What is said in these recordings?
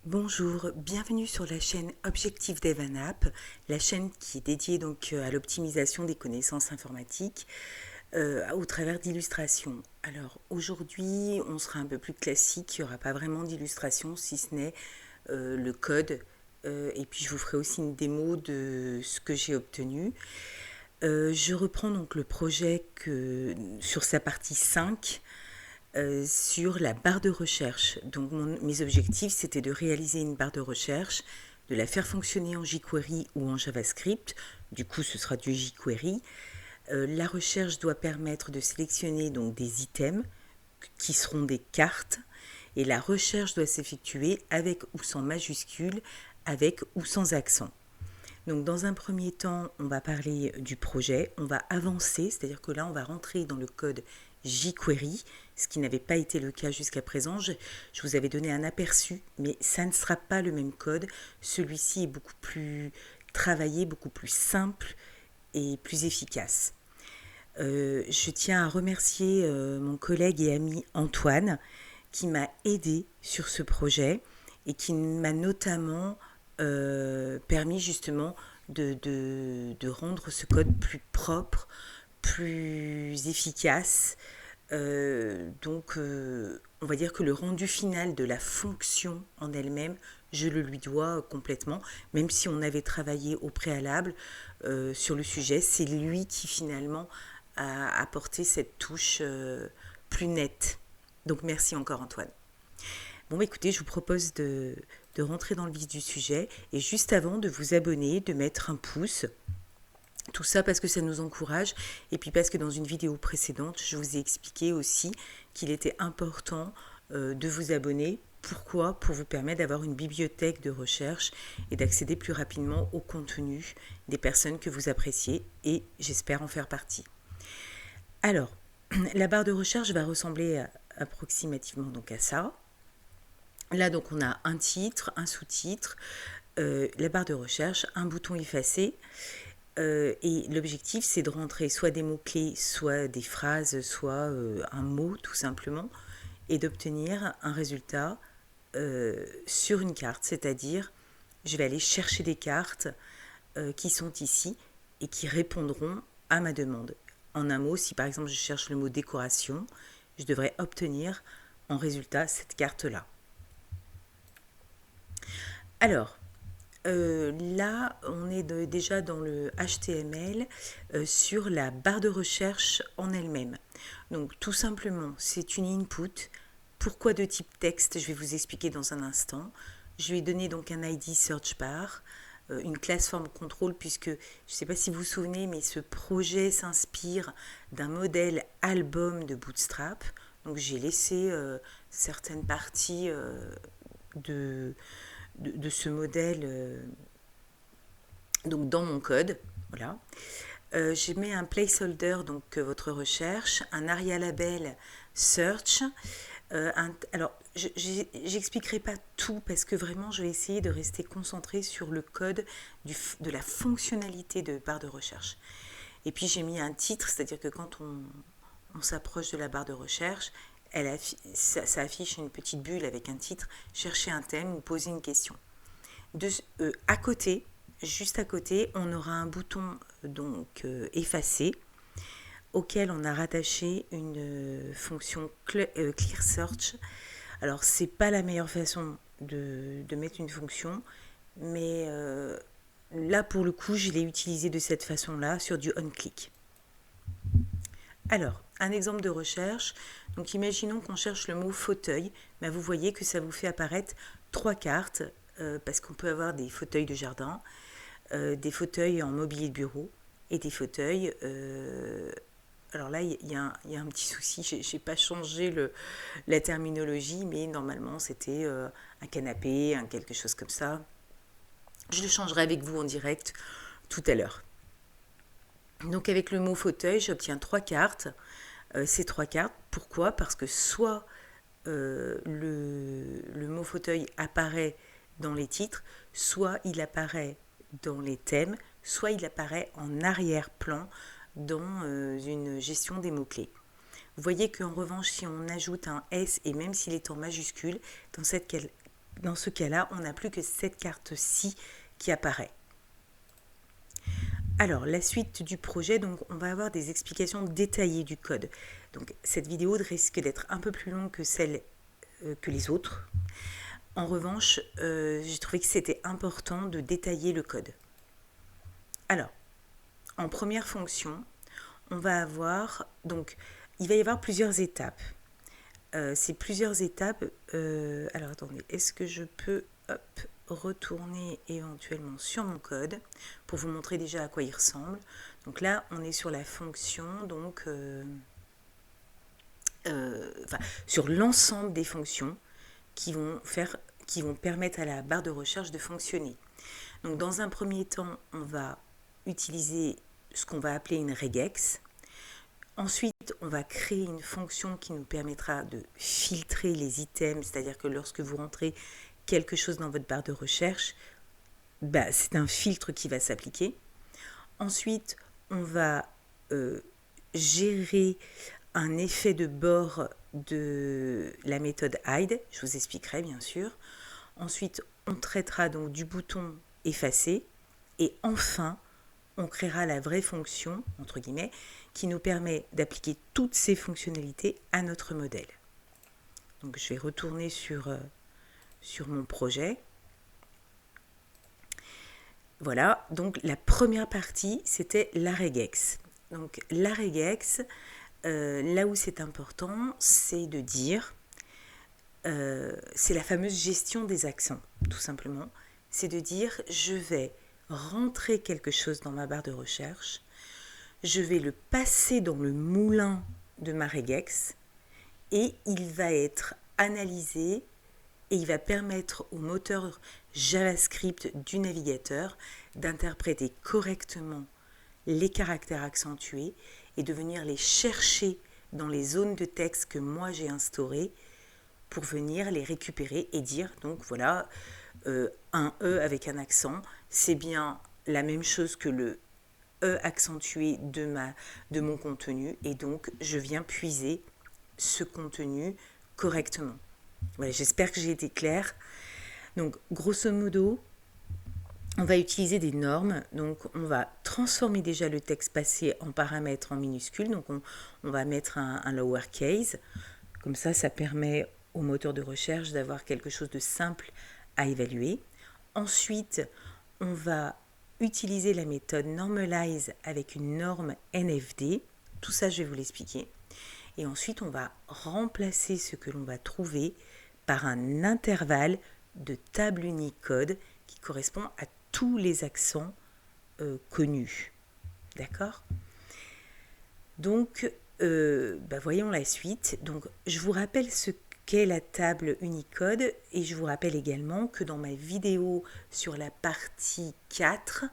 Bonjour, bienvenue sur la chaîne Objectif DevAnApp, la chaîne qui est dédiée donc à l'optimisation des connaissances informatiques au travers d'illustrations. Alors aujourd'hui, on sera un peu plus classique, il n'y aura pas vraiment d'illustration si ce n'est le code. Et puis je vous ferai aussi une démo de ce que j'ai obtenu. Je reprends donc le projet sur sa partie 5 sur la barre de recherche. Donc mes objectifs, c'était de réaliser une barre de recherche, de la faire fonctionner en jQuery ou en JavaScript. Du coup, ce sera du jQuery. La recherche doit permettre de sélectionner donc des items qui seront des cartes et la recherche doit s'effectuer avec ou sans majuscule, avec ou sans accent. Donc dans un premier temps, on va parler du projet, on va avancer, c'est-à-dire que là, on va rentrer dans le code jQuery, ce qui n'avait pas été le cas jusqu'à présent. Je vous avais donné un aperçu, mais ça ne sera pas le même code. Celui-ci est beaucoup plus travaillé, beaucoup plus simple et plus efficace. Je tiens à remercier mon collègue et ami Antoine qui m'a aidé sur ce projet et qui m'a notamment permis justement de rendre ce code plus propre, plus efficace. On va dire que le rendu final de la fonction en elle-même, je le lui dois complètement, même si on avait travaillé au préalable sur le sujet, c'est lui qui finalement a apporté cette touche plus nette. Donc merci encore Antoine. Bon, écoutez, je vous propose de rentrer dans le vif du sujet et juste avant de vous abonner, de mettre un pouce. Tout ça parce que ça nous encourage et puis parce que dans une vidéo précédente, je vous ai expliqué aussi qu'il était important de vous abonner. Pourquoi? Pour vous permettre d'avoir une bibliothèque de recherche et d'accéder plus rapidement au contenu des personnes que vous appréciez et j'espère en faire partie. Alors, la barre de recherche va ressembler approximativement donc à ça. Là, donc, on a un titre, un sous-titre, la barre de recherche, un bouton effacé. Et l'objectif, c'est de rentrer soit des mots-clés, soit des phrases, soit un mot, tout simplement, et d'obtenir un résultat sur une carte. C'est-à-dire, je vais aller chercher des cartes qui sont ici et qui répondront à ma demande. En un mot, si par exemple je cherche le mot décoration, je devrais obtenir en résultat cette carte-là. Alors, là, on est déjà dans le HTML sur la barre de recherche en elle-même. Donc, tout simplement, c'est une input. Pourquoi de type texte? Je vais vous expliquer dans un instant. Je lui ai donné donc un ID search bar, une classe form control, puisque je ne sais pas si vous vous souvenez, mais ce projet s'inspire d'un modèle album de Bootstrap. Donc, j'ai laissé certaines parties de, de ce modèle donc dans mon code. Voilà. Je mets un placeholder, donc votre recherche, un aria label search. Alors, j'expliquerai pas tout parce que vraiment, je vais essayer de rester concentré sur le code de la fonctionnalité de barre de recherche. Et puis, j'ai mis un titre, c'est-à-dire que quand on s'approche de la barre de recherche, ça affiche une petite bulle avec un titre, chercher un thème ou poser une question. À côté, juste à côté, on aura un bouton donc effacé auquel on a rattaché une fonction Clear Search. Alors, c'est pas la meilleure façon de mettre une fonction, mais là, pour le coup, je l'ai utilisé de cette façon-là sur du on-click. Alors, un exemple de recherche. Donc, imaginons qu'on cherche le mot fauteuil. Ben, vous voyez que ça vous fait apparaître 3 cartes, parce qu'on peut avoir des fauteuils de jardin, des fauteuils en mobilier de bureau et des fauteuils. Alors là, il y a un petit souci. Je n'ai pas changé la terminologie, mais normalement, c'était un canapé, quelque chose comme ça. Je le changerai avec vous en direct tout à l'heure. Donc avec le mot fauteuil, j'obtiens 3 cartes. Ces 3 cartes, pourquoi? Parce que soit le mot fauteuil apparaît dans les titres, soit il apparaît dans les thèmes, soit il apparaît en arrière-plan dans une gestion des mots-clés. Vous voyez qu'en revanche, si on ajoute un S, et même s'il est en majuscule, dans ce cas-là, on n'a plus que cette carte-ci qui apparaît. Alors, la suite du projet, donc on va avoir des explications détaillées du code. Donc, cette vidéo risque d'être un peu plus longue que celle que les autres. En revanche, j'ai trouvé que c'était important de détailler le code. Alors, en première fonction, on va avoir, donc, il va y avoir plusieurs étapes. Ces plusieurs étapes, alors attendez, est-ce que je peux retourner éventuellement sur mon code pour vous montrer déjà à quoi il ressemble. Donc là, on est sur la fonction, donc sur l'ensemble des fonctions qui vont permettre à la barre de recherche de fonctionner. Donc dans un premier temps, on va utiliser ce qu'on va appeler une regex. Ensuite, on va créer une fonction qui nous permettra de filtrer les items, c'est-à-dire que lorsque vous rentrez quelque chose dans votre barre de recherche, c'est un filtre qui va s'appliquer. Ensuite, on va gérer un effet de bord de la méthode hide, je vous expliquerai bien sûr. Ensuite, on traitera donc du bouton effacer. Et enfin, on créera la vraie fonction, entre guillemets, qui nous permet d'appliquer toutes ces fonctionnalités à notre modèle. Donc je vais retourner sur mon projet. Voilà, donc la première partie, c'était la regex. Donc la regex, là où c'est important, c'est de dire, c'est la fameuse gestion des accents, tout simplement. C'est de dire, je vais rentrer quelque chose dans ma barre de recherche, je vais le passer dans le moulin de ma regex et il va être analysé et il va permettre au moteur JavaScript du navigateur d'interpréter correctement les caractères accentués et de venir les chercher dans les zones de texte que moi j'ai instaurées pour venir les récupérer et dire, donc voilà, un E avec un accent, c'est bien la même chose que le E accentué de mon contenu et donc je viens puiser ce contenu correctement. Voilà, j'espère que j'ai été claire. Donc, grosso modo, on va utiliser des normes. Donc, on va transformer déjà le texte passé en paramètres en minuscules. Donc, on va mettre un lowercase. Comme ça permet au moteur de recherche d'avoir quelque chose de simple à évaluer. Ensuite, on va utiliser la méthode normalize avec une norme NFD. Tout ça, je vais vous l'expliquer. Et ensuite, on va remplacer ce que l'on va trouver par un intervalle de table Unicode qui correspond à tous les accents connus. D'accord ? Donc, voyons la suite. Donc, je vous rappelle ce qu'est la table Unicode et je vous rappelle également que dans ma vidéo sur la partie 4,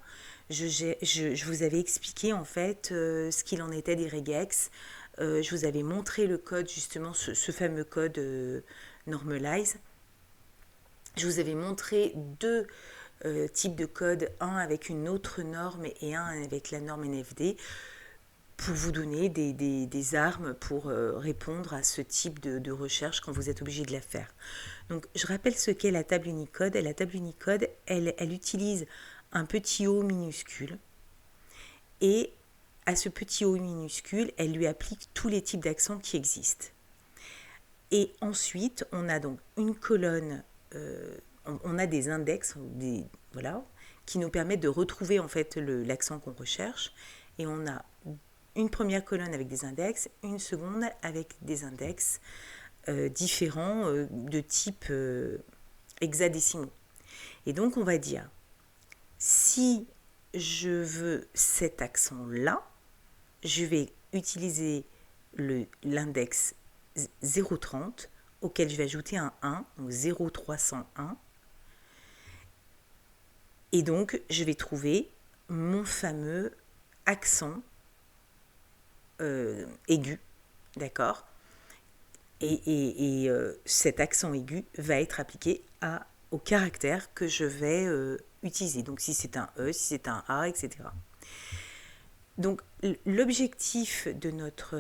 je vous avais expliqué en fait ce qu'il en était des regex. Je vous avais montré le code, justement, ce fameux code normalize. Je vous avais montré deux types de code, un avec une autre norme et un avec la norme NFD, pour vous donner des armes pour répondre à ce type de recherche quand vous êtes obligé de la faire. Donc, je rappelle ce qu'est la table Unicode. La table Unicode, elle utilise un petit O minuscule et à ce petit O minuscule, elle lui applique tous les types d'accents qui existent. Et ensuite, on a donc une colonne, on a des index, qui nous permettent de retrouver en fait l'accent qu'on recherche. Et on a une première colonne avec des index, une seconde avec des index différents de type hexadécimaux. Et donc, on va dire, si je veux cet accent-là, je vais utiliser l'index 030 auquel je vais ajouter un 1, donc 0301. Et donc, je vais trouver mon fameux accent aigu, d'accord ? Et cet accent aigu va être appliqué au caractère que je vais utiliser. Donc, si c'est un E, si c'est un A, etc. Donc, l'objectif de notre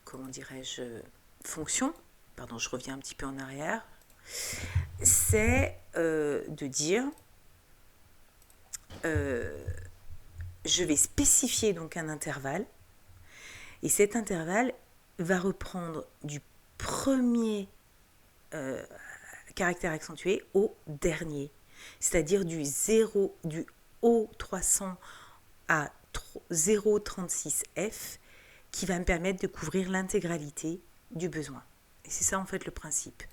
comment dirais-je, fonction, pardon, je reviens un petit peu en arrière, c'est de dire je vais spécifier donc un intervalle et cet intervalle va reprendre du premier caractère accentué au dernier, c'est-à-dire du O300 à 0,36F qui va me permettre de couvrir l'intégralité du besoin. Et c'est ça en fait le principe.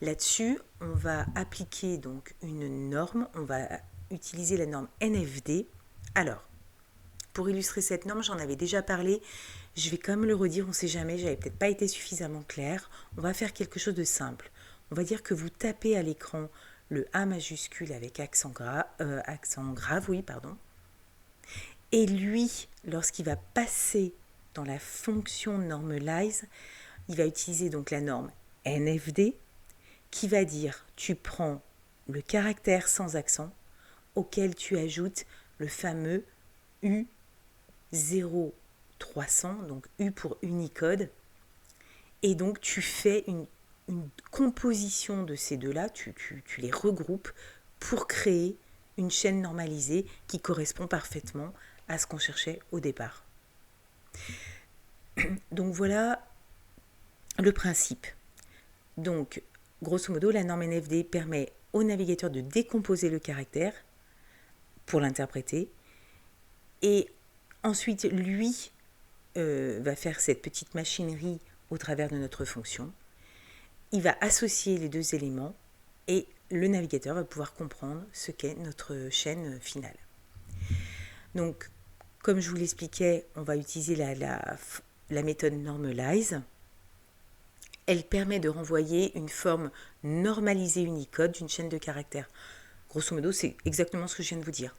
Là-dessus, on va appliquer donc une norme, on va utiliser la norme NFD. Alors, pour illustrer cette norme, j'en avais déjà parlé, je vais quand même le redire, on ne sait jamais, j'avais peut-être pas été suffisamment claire. On va faire quelque chose de simple. On va dire que vous tapez à l'écran le A majuscule avec accent grave, oui, pardon. Et lui, lorsqu'il va passer dans la fonction normalize, il va utiliser donc la norme NFD qui va dire tu prends le caractère sans accent auquel tu ajoutes le fameux U0300, donc U pour Unicode, et donc tu fais une composition de ces deux-là, tu les regroupes pour créer une chaîne normalisée qui correspond parfaitement à ce qu'on cherchait au départ. Donc voilà le principe. Donc, grosso modo, la norme NFD permet au navigateur de décomposer le caractère pour l'interpréter et ensuite, lui va faire cette petite machinerie au travers de notre fonction. Il va associer les deux éléments et le navigateur va pouvoir comprendre ce qu'est notre chaîne finale. Donc, comme je vous l'expliquais, on va utiliser la méthode normalize. Elle permet de renvoyer une forme normalisée Unicode d'une chaîne de caractères. Grosso modo, c'est exactement ce que je viens de vous dire.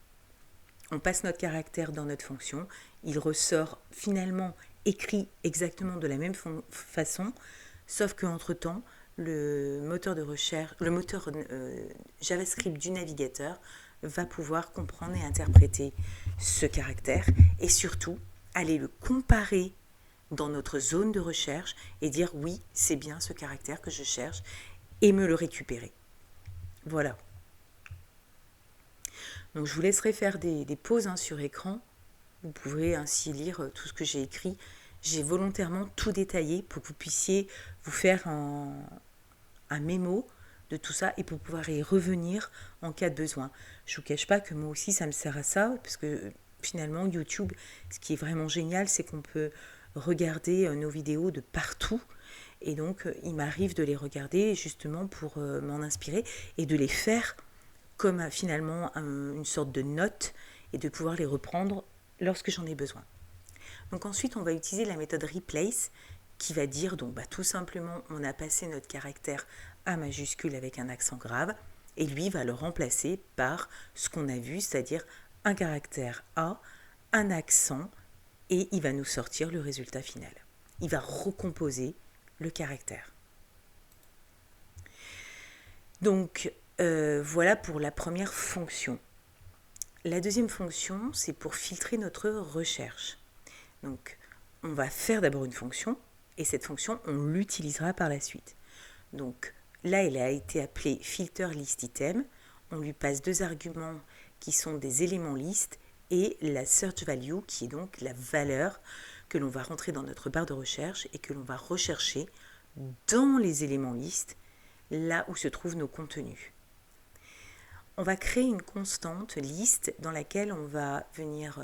On passe notre caractère dans notre fonction, il ressort finalement écrit exactement de la même façon, sauf qu'entre-temps, le moteur de recherche, le moteur JavaScript du navigateur va pouvoir comprendre et interpréter ce caractère et surtout aller le comparer dans notre zone de recherche et dire oui, c'est bien ce caractère que je cherche et me le récupérer. Voilà. Donc je vous laisserai faire des pauses sur écran. Vous pourrez ainsi lire tout ce que j'ai écrit. J'ai volontairement tout détaillé pour que vous puissiez vous faire un mémo de tout ça et pour pouvoir y revenir en cas de besoin. Je ne vous cache pas que moi aussi ça me sert à ça parce que finalement YouTube, ce qui est vraiment génial, c'est qu'on peut regarder nos vidéos de partout et donc il m'arrive de les regarder justement pour m'en inspirer et de les faire comme finalement une sorte de note et de pouvoir les reprendre lorsque j'en ai besoin. Donc ensuite, on va utiliser la méthode replace qui va dire donc tout simplement on a passé notre caractère A majuscule avec un accent grave et lui va le remplacer par ce qu'on a vu, c'est-à-dire un caractère A, un accent et il va nous sortir le résultat final. Il va recomposer le caractère. Donc voilà pour la première fonction. La deuxième fonction, c'est pour filtrer notre recherche. Donc, on va faire d'abord une fonction, et cette fonction, on l'utilisera par la suite. Donc, là, elle a été appelée filter list item. On lui passe deux arguments qui sont des éléments list et la search value, qui est donc la valeur que l'on va rentrer dans notre barre de recherche et que l'on va rechercher dans les éléments list, là où se trouvent nos contenus. On va créer une constante liste dans laquelle on va venir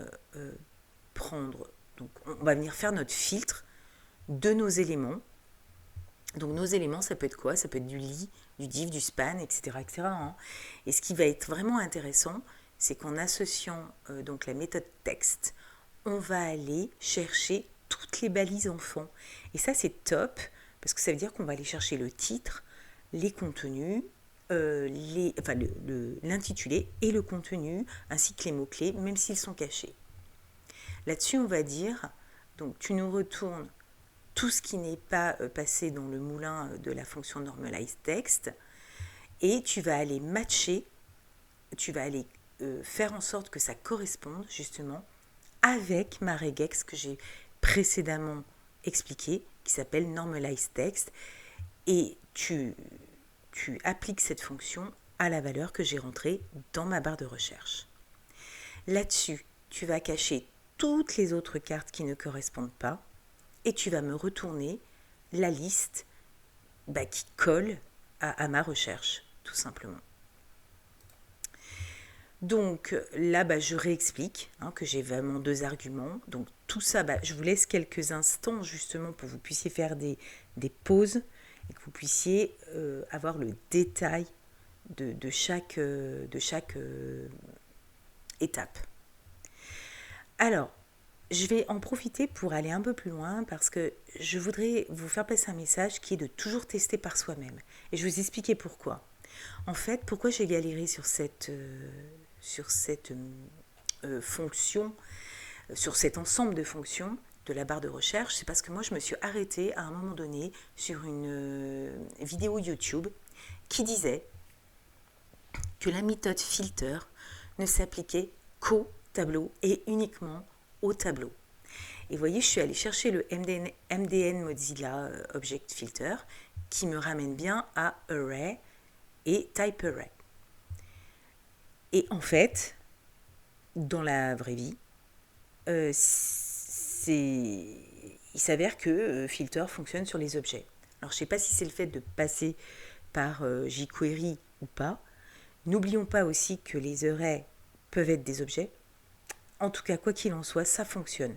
prendre, donc on va venir faire notre filtre de nos éléments. Donc nos éléments, ça peut être quoi? Ça peut être du lit, du div, du span, etc. etc. Et ce qui va être vraiment intéressant, c'est qu'en associant donc la méthode texte, on va aller chercher toutes les balises enfants. Et ça, c'est top, parce que ça veut dire qu'on va aller chercher le titre, les contenus, l'intitulé et le contenu, ainsi que les mots-clés, même s'ils sont cachés. Là-dessus, on va dire, donc tu nous retournes tout ce qui n'est pas passé dans le moulin de la fonction normalize text, et tu vas aller matcher, tu vas aller faire en sorte que ça corresponde justement avec ma regex que j'ai précédemment expliqué, qui s'appelle Normalize Text et tu appliques cette fonction à la valeur que j'ai rentrée dans ma barre de recherche. Là-dessus, tu vas cacher toutes les autres cartes qui ne correspondent pas et tu vas me retourner la liste qui colle à ma recherche, tout simplement. Donc là, je réexplique que j'ai vraiment deux arguments. Donc tout ça, je vous laisse quelques instants justement pour que vous puissiez faire des pauses et que vous puissiez avoir le détail de chaque étape. Alors, je vais en profiter pour aller un peu plus loin parce que je voudrais vous faire passer un message qui est de toujours tester par soi-même. Et je vais vous expliquer pourquoi. En fait, pourquoi j'ai galéré sur cette fonction, sur cet ensemble de fonctions de la barre de recherche, c'est parce que moi je me suis arrêtée à un moment donné sur une vidéo YouTube qui disait que la méthode filter ne s'appliquait qu'au tableau et uniquement au tableau. Et vous voyez, je suis allée chercher le MDN Mozilla Object Filter qui me ramène bien à Array et Type Array. Et en fait, dans la vraie vie, il s'avère que Filter fonctionne sur les objets. Alors je ne sais pas si c'est le fait de passer par jQuery ou pas. N'oublions pas aussi que les arrays peuvent être des objets. En tout cas, quoi qu'il en soit, ça fonctionne.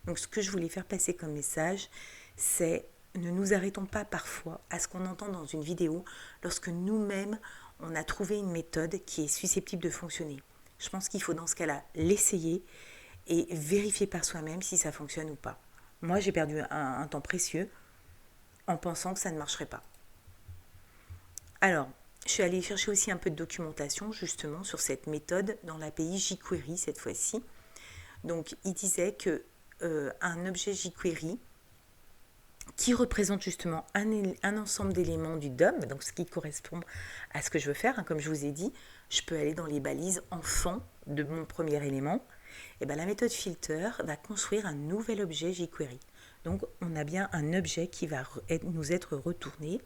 Donc ce que je voulais faire passer comme message, c'est ne nous arrêtons pas parfois à ce qu'on entend dans une vidéo lorsque nous-mêmes, on a trouvé une méthode qui est susceptible de fonctionner. Je pense qu'il faut dans ce cas-là l'essayer et vérifier par soi-même si ça fonctionne ou pas. Moi, j'ai perdu un temps précieux en pensant que ça ne marcherait pas. Alors, je suis allée chercher aussi un peu de documentation justement sur cette méthode dans l'API jQuery cette fois-ci. Donc, il disait que un objet jQuery qui représente justement un ensemble d'éléments du DOM, donc ce qui correspond à ce que je veux faire, comme je vous ai dit, je peux aller dans les balises enfant de mon premier élément, et la méthode filter va construire un nouvel objet jQuery. Donc on a bien un objet qui va nous être retourné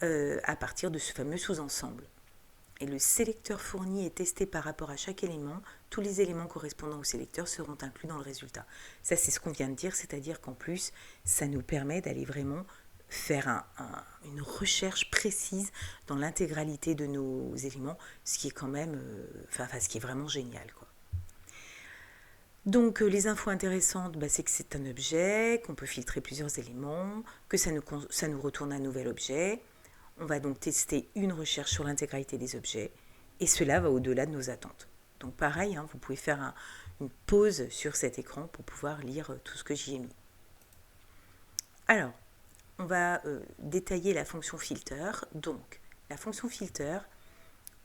à partir de ce fameux sous-ensemble. Et le sélecteur fourni est testé par rapport à chaque élément. Tous les éléments correspondant au sélecteur seront inclus dans le résultat. Ça, c'est ce qu'on vient de dire, c'est-à-dire qu'en plus, ça nous permet d'aller vraiment faire une recherche précise dans l'intégralité de nos éléments, ce qui est quand même, ce qui est vraiment génial, quoi. Donc, les infos intéressantes, c'est que c'est un objet, qu'on peut filtrer plusieurs éléments, que ça nous retourne un nouvel objet. On va donc tester une recherche sur l'intégralité des objets et cela va au-delà de nos attentes. Donc pareil, vous pouvez faire une pause sur cet écran pour pouvoir lire tout ce que j'y ai mis. Alors, on va détailler la fonction filter. Donc, la fonction filter,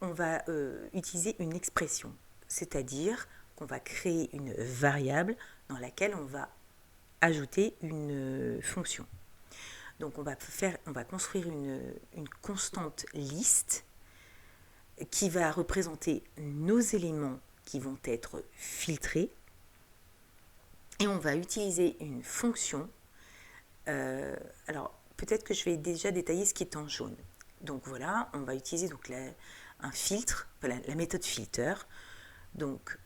on va utiliser une expression, c'est-à-dire qu'on va créer une variable dans laquelle on va ajouter une fonction. Donc on va construire une constante liste qui va représenter nos éléments qui vont être filtrés et on va utiliser une fonction. Alors peut-être que je vais déjà détailler ce qui est en jaune. Donc voilà, on va utiliser un filtre, la méthode filter. Donc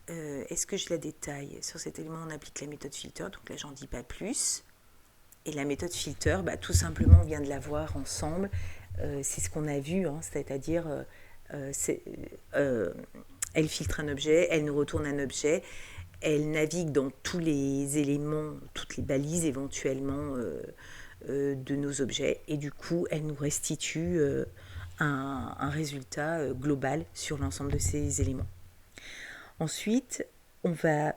est-ce que je la détaille? Sur cet élément on applique la méthode filter, donc là j'en dis pas plus. Et la méthode filter, tout simplement, on vient de la voir ensemble. C'est ce qu'on a vu, c'est-à-dire, elle filtre un objet, elle nous retourne un objet, elle navigue dans tous les éléments, toutes les balises éventuellement de nos objets, et du coup, elle nous restitue un résultat global sur l'ensemble de ces éléments. Ensuite, on va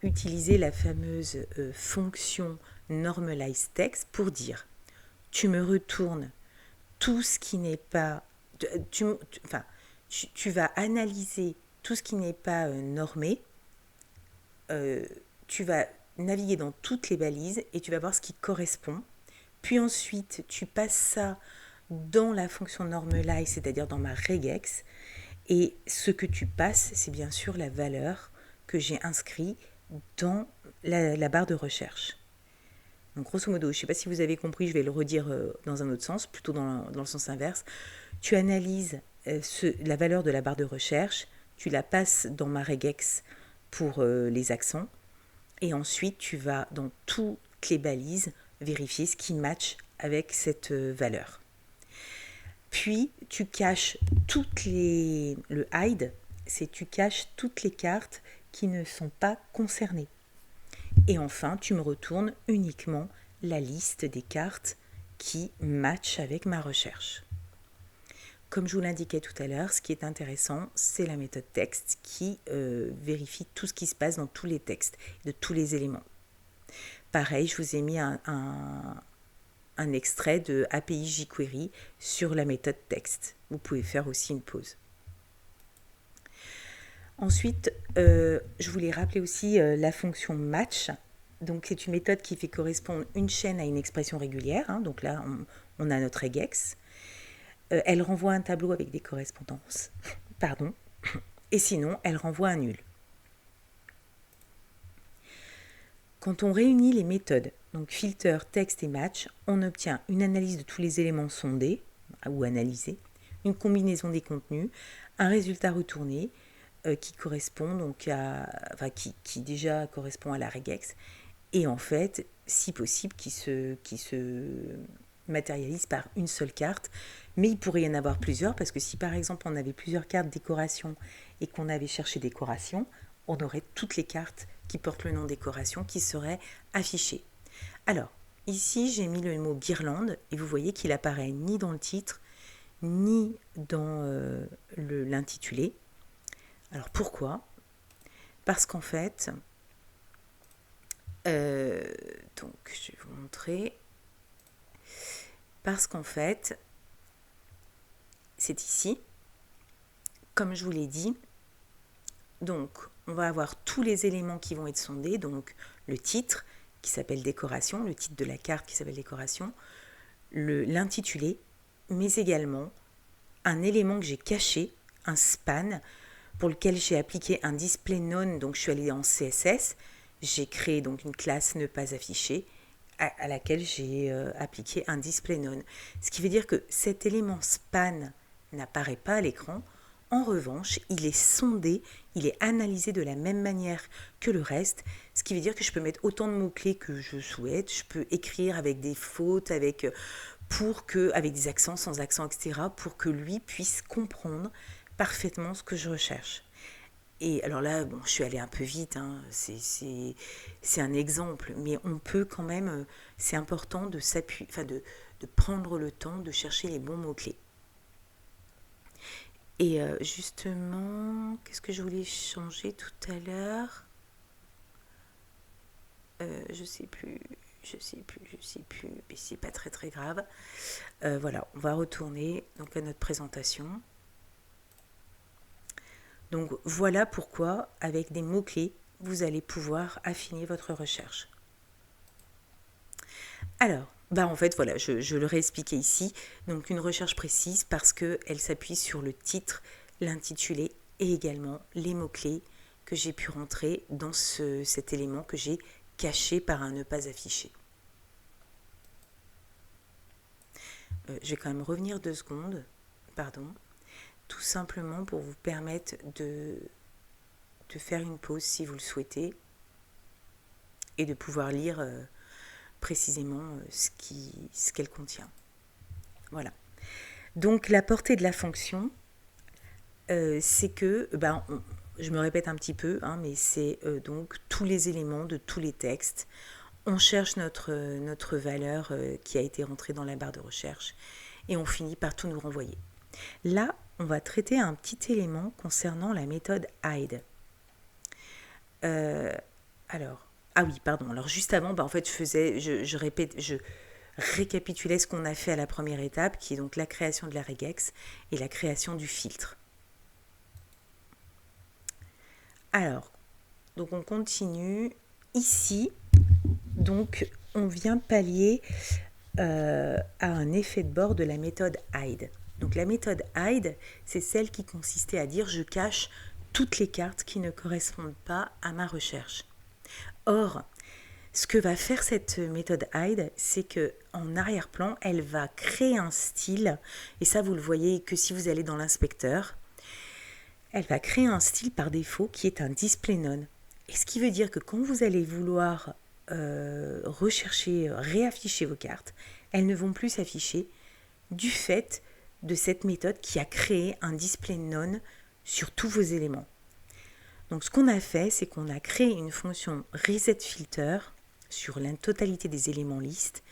utiliser la fameuse fonction Normalize Text pour dire tu me retournes tout ce qui n'est pas tu vas analyser tout ce qui n'est pas normé, tu vas naviguer dans toutes les balises et tu vas voir ce qui correspond, puis ensuite tu passes ça dans la fonction Normalize, c'est-à-dire dans ma regex, et ce que tu passes, c'est bien sûr la valeur que j'ai inscrite dans la barre de recherche. Donc grosso modo, je ne sais pas si vous avez compris, je vais le redire dans un autre sens, plutôt dans le sens inverse. Tu analyses la valeur de la barre de recherche, tu la passes dans ma regex pour les accents, et ensuite tu vas dans toutes les balises vérifier ce qui match avec cette valeur. Puis tu caches le hide, c'est tu caches toutes les cartes qui ne sont pas concernées. Et enfin, tu me retournes uniquement la liste des cartes qui matchent avec ma recherche. Comme je vous l'indiquais tout à l'heure, ce qui est intéressant, c'est la méthode texte qui vérifie tout ce qui se passe dans tous les textes, de tous les éléments. Pareil, je vous ai mis un extrait de API jQuery sur la méthode texte. Vous pouvez faire aussi une pause. Ensuite, je voulais rappeler aussi la fonction match. Donc, c'est une méthode qui fait correspondre une chaîne à une expression régulière. Donc là, on a notre regex. Elle renvoie un tableau avec des correspondances. Pardon. Et sinon, elle renvoie un nul. Quand on réunit les méthodes, donc filter, texte et match, on obtient une analyse de tous les éléments sondés ou analysés, une combinaison des contenus, un résultat retourné qui correspond donc qui déjà correspond à la regex et en fait, si possible, qui se matérialise par une seule carte. Mais il pourrait y en avoir plusieurs parce que si par exemple on avait plusieurs cartes décoration et qu'on avait cherché décoration, on aurait toutes les cartes qui portent le nom décoration qui seraient affichées. Alors, ici j'ai mis le mot guirlande et vous voyez qu'il apparaît ni dans le titre ni dans l'intitulé. Alors pourquoi ? Parce qu'en fait, donc je vais vous montrer, parce qu'en fait, c'est ici, comme je vous l'ai dit, donc on va avoir tous les éléments qui vont être sondés, donc le titre qui s'appelle décoration, le titre de la carte qui s'appelle décoration, l'intitulé, mais également un élément que j'ai caché, un span, pour lequel j'ai appliqué un display none, donc je suis allée en CSS, j'ai créé donc une classe ne pas affichée à laquelle j'ai appliqué un display none. Ce qui veut dire que cet élément span n'apparaît pas à l'écran, en revanche, il est sondé, il est analysé de la même manière que le reste, ce qui veut dire que je peux mettre autant de mots-clés que je souhaite, je peux écrire avec des fautes, avec des accents, sans accent, etc., pour que lui puisse comprendre parfaitement ce que je recherche. Et alors là, bon, je suis allée un peu vite, c'est un exemple, mais on peut quand même, c'est important de s'appuyer, de prendre le temps de chercher les bons mots-clés. Et justement, qu'est-ce que je voulais changer tout à l'heure ? Je sais plus, mais c'est pas très très grave. Voilà, on va retourner donc à notre présentation. Donc voilà pourquoi, avec des mots-clés, vous allez pouvoir affiner votre recherche. Alors, en fait, voilà, je le réexpliquais ici. Donc une recherche précise parce qu'elle s'appuie sur le titre, l'intitulé et également les mots-clés que j'ai pu rentrer dans cet élément que j'ai caché par un ne pas affiché. Je vais quand même revenir 2 secondes, pardon. Tout simplement pour vous permettre de faire une pause si vous le souhaitez et de pouvoir lire précisément ce qu'elle contient. Voilà. Donc la portée de la fonction, c'est que, je me répète un petit peu, mais c'est donc tous les éléments de tous les textes. On cherche notre valeur qui a été rentrée dans la barre de recherche et on finit par tout nous renvoyer. Là, on va traiter un petit élément concernant la méthode hide. Alors juste avant, en fait, je récapitulais ce qu'on a fait à la première étape, qui est donc la création de la regex et la création du filtre. Alors, donc on continue. Ici, donc, on vient pallier à un effet de bord de la méthode hide. Donc la méthode hide, c'est celle qui consistait à dire je cache toutes les cartes qui ne correspondent pas à ma recherche. Or, Ce que va faire cette méthode hide, c'est que en arrière-plan, elle va créer un style, et ça vous le voyez que si vous allez dans l'inspecteur, elle va créer un style par défaut qui est un display none. Et ce qui veut dire que quand vous allez vouloir rechercher, réafficher vos cartes, elles ne vont plus s'afficher du fait de cette méthode qui a créé un display none sur tous vos éléments. Donc ce qu'on a fait, c'est qu'on a créé une fonction reset filter sur la totalité des éléments liste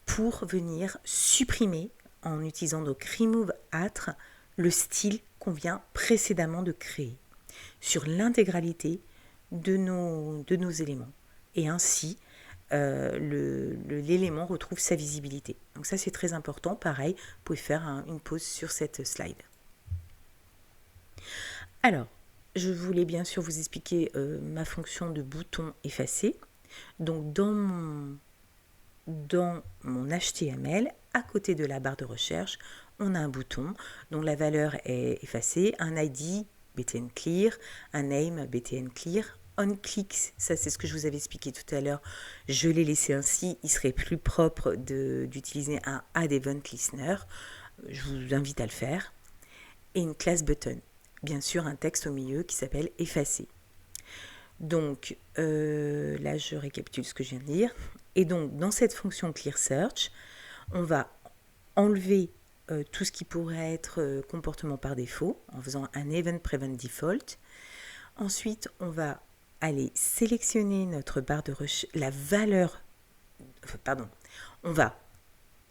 pour venir supprimer en utilisant donc remove at le style qu'on vient précédemment de créer sur l'intégralité de nos éléments. Et ainsi, l'élément retrouve sa visibilité. Donc ça, c'est très important. Pareil, vous pouvez faire une pause sur cette slide. Alors, je voulais bien sûr vous expliquer ma fonction de bouton effacé. Donc, dans mon HTML, à côté de la barre de recherche, on a un bouton dont la valeur est effacée, un ID btn clear, un name btn clear, on clicks, ça c'est ce que je vous avais expliqué tout à l'heure, je l'ai laissé ainsi, il serait plus propre d'utiliser un add event listener, je vous invite à le faire, et une classe button, bien sûr un texte au milieu qui s'appelle effacer. Donc là je récapitule ce que je viens de dire, et donc dans cette fonction clear search, on va enlever tout ce qui pourrait être comportement par défaut en faisant un event prevent default. Ensuite, on va aller sélectionner notre barre de recherche, on va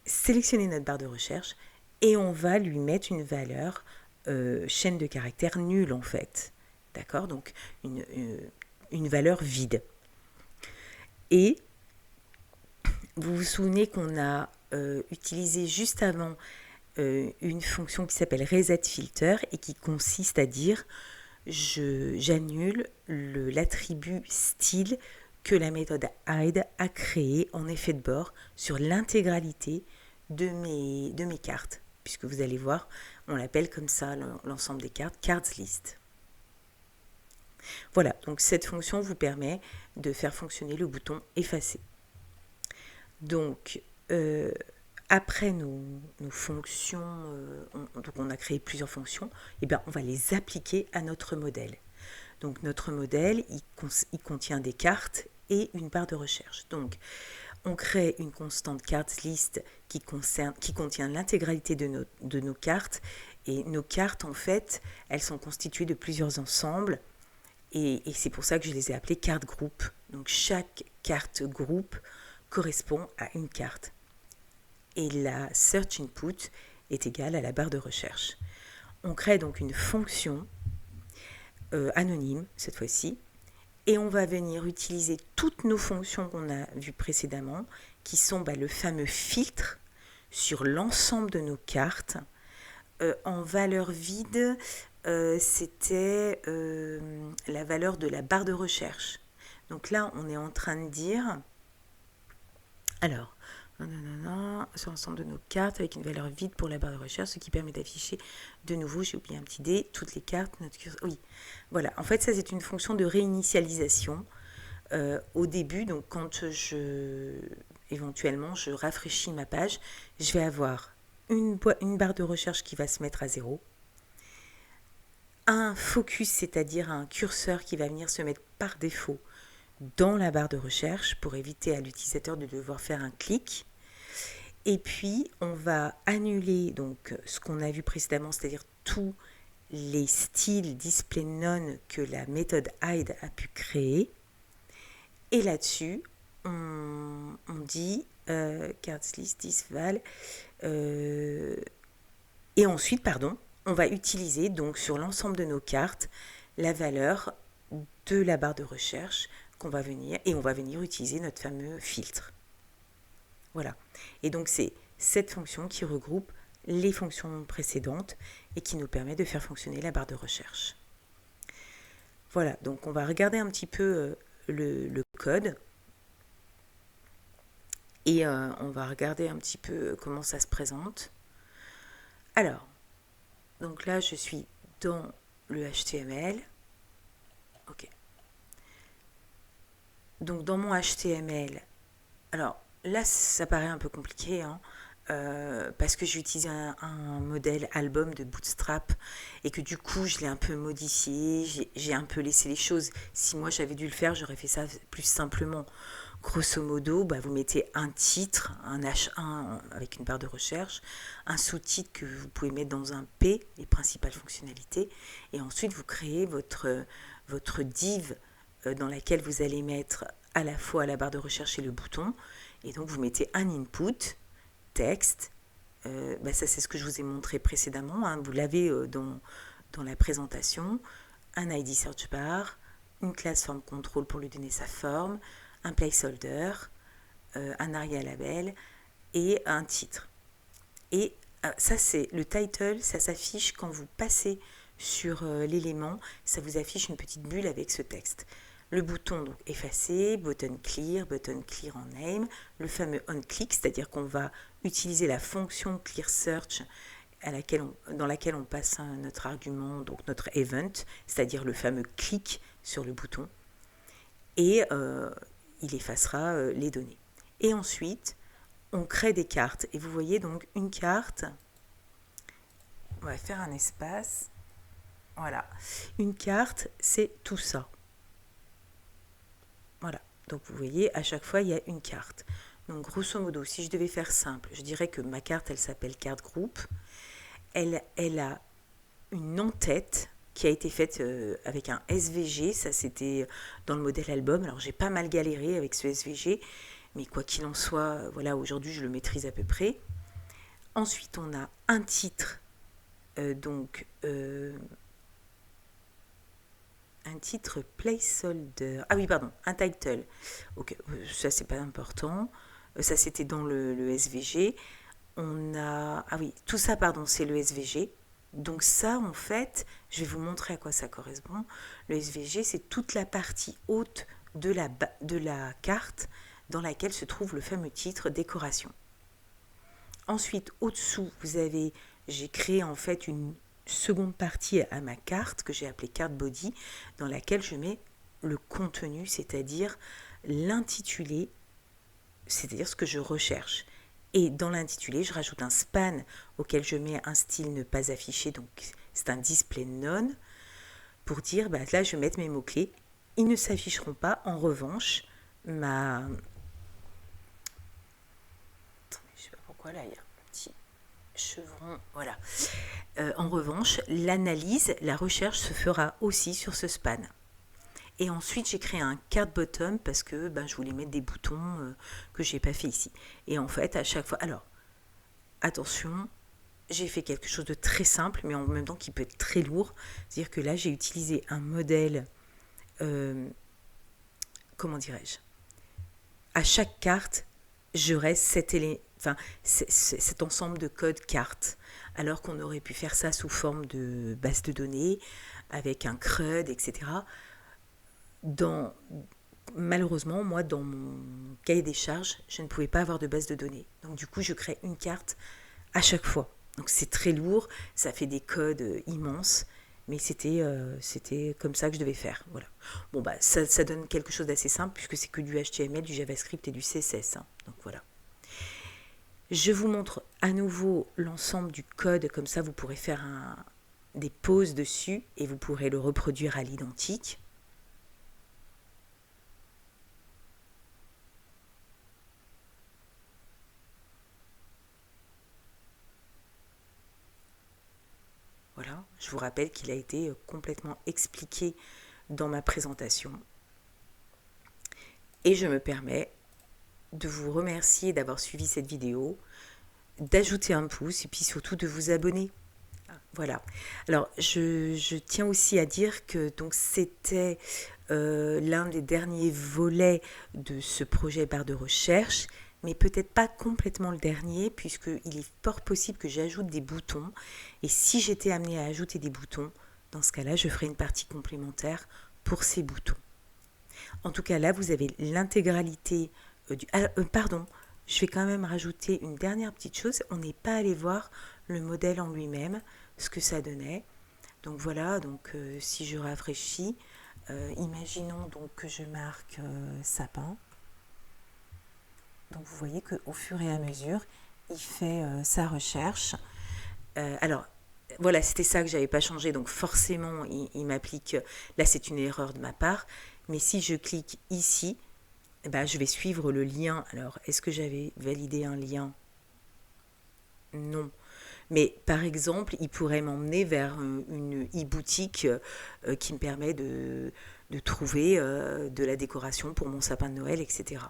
sélectionner notre barre de recherche et on va lui mettre une valeur chaîne de caractères nulle en fait. D'accord? Donc une valeur vide. Et vous vous souvenez qu'on a utilisé juste avant une fonction qui s'appelle reset filter et qui consiste à dire j'annule l'attribut style que la méthode hide a créé en effet de bord sur l'intégralité de mes cartes, puisque vous allez voir, on l'appelle comme ça l'ensemble des cartes, cards list. Voilà, donc cette fonction vous permet de faire fonctionner le bouton effacer. Donc, après nos fonctions, donc on a créé plusieurs fonctions, et bien on va les appliquer à notre modèle. Donc notre modèle, il contient des cartes et une barre de recherche. Donc on crée une constante cards list qui contient l'intégralité de nos cartes. Et nos cartes, en fait, elles sont constituées de plusieurs ensembles. Et c'est pour ça que je les ai appelées cartes groupe. Donc chaque carte groupe correspond à une carte. Et la search input est égale à la barre de recherche. On crée donc une fonction anonyme cette fois-ci et on va venir utiliser toutes nos fonctions qu'on a vues précédemment qui sont le fameux filtre sur l'ensemble de nos cartes. En valeur vide, c'était la valeur de la barre de recherche. Donc là, on est en train de dire... Alors, sur l'ensemble de nos cartes avec une valeur vide pour la barre de recherche, ce qui permet d'afficher de nouveau, j'ai oublié un petit dé, toutes les cartes, notre curseur. Oui, voilà. En fait, ça c'est une fonction de réinitialisation au début. Donc, quand éventuellement, je rafraîchis ma page, je vais avoir une barre de recherche qui va se mettre à 0, un focus, c'est-à-dire un curseur qui va venir se mettre par défaut dans la barre de recherche pour éviter à l'utilisateur de devoir faire un clic. Et puis, on va annuler donc ce qu'on a vu précédemment, c'est-à-dire tous les styles display none que la méthode hide a pu créer. Et là-dessus, on dit cards list disval. Et ensuite, on va utiliser donc sur l'ensemble de nos cartes la valeur de la barre de recherche qu'on va venir utiliser notre fameux filtre. Voilà. Et donc c'est cette fonction qui regroupe les fonctions précédentes et qui nous permet de faire fonctionner la barre de recherche. Voilà, donc on va regarder un petit peu le code et on va regarder un petit peu comment ça se présente. Alors, donc là je suis dans le HTML. Ok. Donc dans mon HTML, alors là ça paraît un peu compliqué, hein, parce que j'ai utilisé un modèle album de Bootstrap et que du coup je l'ai un peu modifié, j'ai un peu laissé les choses. Si moi j'avais dû le faire, j'aurais fait ça plus simplement. Grosso modo, bah, vous mettez un titre, un H1 avec une barre de recherche, un sous-titre que vous pouvez mettre dans un P, les principales fonctionnalités, et ensuite vous créez votre div dans laquelle vous allez mettre à la fois la barre de recherche et le bouton, et donc vous mettez un input, texte, bah ça c'est ce que je vous ai montré précédemment, hein, vous l'avez dans la présentation, un ID search bar, une classe form control pour lui donner sa forme, un placeholder, un aria label et un titre. Et ça c'est le title, ça s'affiche quand vous passez sur l'élément, ça vous affiche une petite bulle avec ce texte. Le bouton donc effacé, button clear en name, le fameux on click, c'est-à-dire qu'on va utiliser la fonction clear search dans laquelle on passe notre argument, donc notre event, c'est-à-dire le fameux clic sur le bouton, et il effacera les données. Et ensuite, on crée des cartes. Et vous voyez donc une carte, on va faire un espace, voilà. Une carte, c'est tout ça. Voilà. Donc vous voyez, à chaque fois, il y a une carte. Donc grosso modo, si je devais faire simple, je dirais que ma carte, elle s'appelle carte groupe. Elle a une en-tête qui a été faite avec un SVG. Ça, c'était dans le modèle album. Alors, j'ai pas mal galéré avec ce SVG. Mais quoi qu'il en soit, voilà, aujourd'hui, je le maîtrise à peu près. Ensuite, on a un titre. Un titre placeholder. Ah oui, pardon, un title. Ok, ça c'est pas important. Ça c'était dans le SVG. On a. Ah oui, tout ça, pardon, c'est le SVG. Donc ça, en fait, je vais vous montrer à quoi ça correspond. Le SVG, c'est toute la partie haute de la carte dans laquelle se trouve le fameux titre décoration. Ensuite, au-dessous, j'ai créé en fait une seconde partie à ma carte que j'ai appelée carte body, dans laquelle je mets le contenu, c'est-à-dire l'intitulé, c'est-à-dire ce que je recherche. Et dans l'intitulé, je rajoute un span auquel je mets un style ne pas affiché, donc c'est un display none, pour dire, bah, là je vais mettre mes mots-clés. Ils ne s'afficheront pas, en revanche, Attendez, je sais pas pourquoi là, il y a un petit chevron, voilà. En revanche, l'analyse, la recherche se fera aussi sur ce span. Et ensuite, j'ai créé un card bottom parce que je voulais mettre des boutons que je n'ai pas fait ici. Et en fait, à chaque fois... Alors, attention, j'ai fait quelque chose de très simple, mais en même temps qui peut être très lourd. C'est-à-dire que là, j'ai utilisé un modèle... comment dirais-je? À chaque carte, je reste cet ensemble de codes cartes, alors qu'on aurait pu faire ça sous forme de base de données, avec un CRUD, etc. Malheureusement, moi, dans mon cahier des charges, je ne pouvais pas avoir de base de données. Donc du coup, je crée une carte à chaque fois. Donc c'est très lourd, ça fait des codes immenses, mais c'était comme ça que je devais faire. Voilà. Bon, ça donne quelque chose d'assez simple, puisque c'est que du HTML, du JavaScript et du CSS. Hein. Donc voilà. Je vous montre à nouveau l'ensemble du code, comme ça vous pourrez faire des pauses dessus et vous pourrez le reproduire à l'identique. Voilà, je vous rappelle qu'il a été complètement expliqué dans ma présentation. Et je me permets de vous remercier d'avoir suivi cette vidéo, d'ajouter un pouce et puis surtout de vous abonner. Voilà. Alors, je tiens aussi à dire que donc c'était l'un des derniers volets de ce projet barre de recherche, mais peut-être pas complètement le dernier, puisqu'il est fort possible que j'ajoute des boutons. Et si j'étais amenée à ajouter des boutons, dans ce cas-là, je ferai une partie complémentaire pour ces boutons. En tout cas, là, vous avez l'intégralité pardon, je vais quand même rajouter une dernière petite chose. On n'est pas allé voir le modèle en lui-même, ce que ça donnait. Donc voilà, si je rafraîchis, Imaginons donc que je marque sapin. Donc vous voyez qu'au fur et à mesure, il fait sa recherche. Alors, voilà, c'était ça que j'avais pas changé, donc forcément, il m'applique, là c'est une erreur de ma part, mais si je clique ici, je vais suivre le lien. Alors, est-ce que j'avais validé un lien? Non. Mais par exemple, il pourrait m'emmener vers une e-boutique qui me permet de trouver de la décoration pour mon sapin de Noël, etc.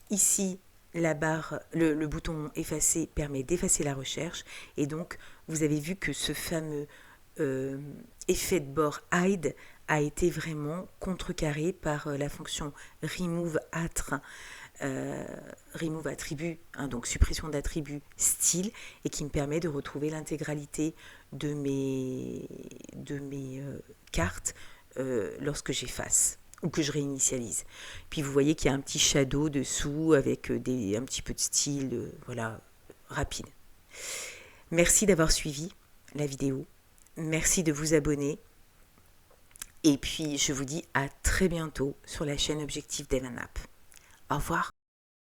Ici, la barre, le bouton effacer permet d'effacer la recherche et donc vous avez vu que ce fameux euh, effet de bord hide a été vraiment contrecarré par la fonction remove euh, remove attribut, hein, donc suppression d'attribut style, et qui me permet de retrouver l'intégralité de mes cartes lorsque j'efface ou que je réinitialise. Puis vous voyez qu'il y a un petit shadow dessous avec un petit peu de style, voilà, rapide. Merci d'avoir suivi la vidéo. Merci de vous abonner. Et puis je vous dis à très bientôt sur la chaîne Objectif Dev App. Au revoir.